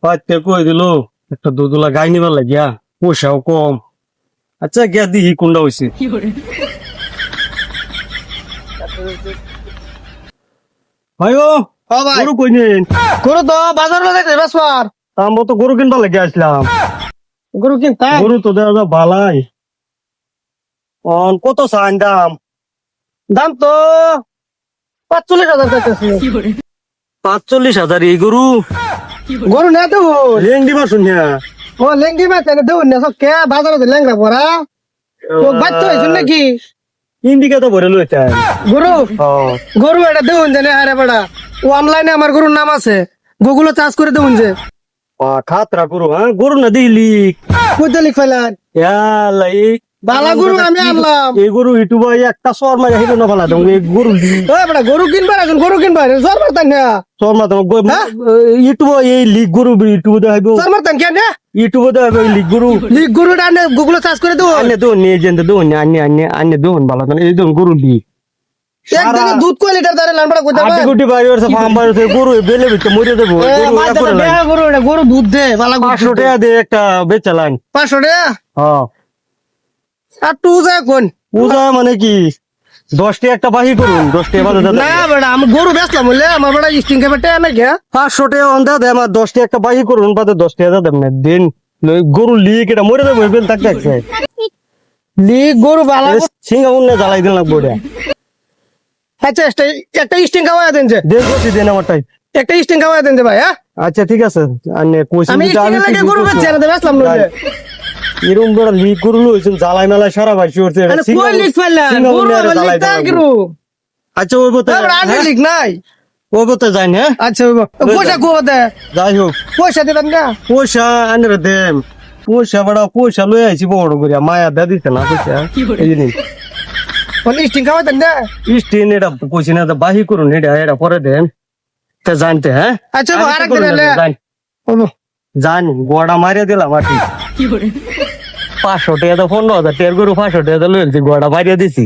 পাইতে কই দিল একটা দুধুলা গাই নিবার লাগিয়া পয়সাও কম। আচ্ছা গিয়া দিহি কোনটা হইছে। ভাই ও ভাই গরু কই নেন? গরু তো বাজার বাজার বেসবার আমরা তো গরু কিনবার লাগিয়া আসলাম। গরু কিনতা গরু তো দেখা যায় ভালাই। কত চান দাম? দাম তো 45,000 চাইতেছি। 45,000 এই গরু? গরু না দেবো লেং দিবা শুনিয়া। ও লেঙ্গি মাছ এনে দেবো না সব কে বাজারে লেঙ্গা পড়া তো বাচ্চা হয়েছিল নাকি ইন্ডিকা তো ভরে লইতা। গরু গরু এটা দেবুন জানে আরে বেড়া অনলাইনে আমার গরুর নাম আছে গুগলে চার্জ করে দেবুন যে খাতরা গরু হ্যাঁ গরু না দিলি কইতে লিখ ফেলান বালা গরু আমি আনলাম এই গরু ইউটিউবে একটা শর্ট মারি হিরো না ফেলা এই গরু ওই বেড়া গরু কিনবার এখন গরু কিনবার সর মারতান না শর্ট মা ইউটিউবে এই লিগ গরু ইউটিউবে দেখাইবো সর মারতান কেন ইউটিউবে দেখাইবো এই লিগ গরু লিখ গরুটা আনে গুগলে চার্জ করে দেবো আনে দোন নিয়ে যেতে দোন আনে দোন ভালো এই দোন গরু দি একদিনে দুধ কয় লিটার দাঁড়ে লানবড়া কইতে আটি গুটি বাইরে ফার্ম বাইরে গরু বেলে বিতে মরে দেবো গরু এটা গরু দুধ দে বালা 500 টাকা দিয়ে একটা বেচালান 500 টাকা হ্যাঁ আর টু যায় কোন পূজা মানে কি 10 টাকা একটা বাহি করুন 10 টাকা বাদে না বেড়া আমি গরু বেচলাম বললে আমার বেড়া স্টিং কে বেটে না কে 500 টাকা অন্ধা দে আমার 10 টাকা একটা বাহি করুন বাদে 10 টাকা দেব না দিন গরু লিক এটা মরে দেবো বেল থাকতে আছে লিখ গরু বালা সিঙ্গা উন্নে জ্বালাই দিন লাগবো এটা আচ্ছা একটা স্টিং খাওয়া দেন যে দেন কইছি দেন আমারটাই একটা স্টিং খাওয়া দেন যে ভাই হ্যাঁ আচ্ছা ঠিক আছে আনে কইছি আমি যদি স্টিং লাগে গরু বেচছি না বেচলাম না এরকম বড় লিক গরু লইছেন জ্বালাই মেলা সারা ভাই করতে আরে কই লিখ ফেললা গরু লিখ তা গরু আচ্ছা ওই বতে তোর আগে লিখ নাই ওই বতে যাই না আচ্ছা পয়সা কো দে যাই হোক পয়সা দিবেন না পয়সা আনে দেম পয়সা বড় পয়সা লই আইছি বড় করিয়া মায়া দে দিতে না পয়সা এই জিনিস কোন স্টিং খাওয়া দেন না স্টেন এটা কইছি না বাহি করুন এটা পরে দেন তা জানতে হ্যাঁ আচ্ছা আরেক দিন এলে জান গোড়া মারিয়ে দিলাম আটি 500 টাকা তো 15,000 টাকার গরু 500 টাকা লইছি গোড়া মারিয়ে দিছি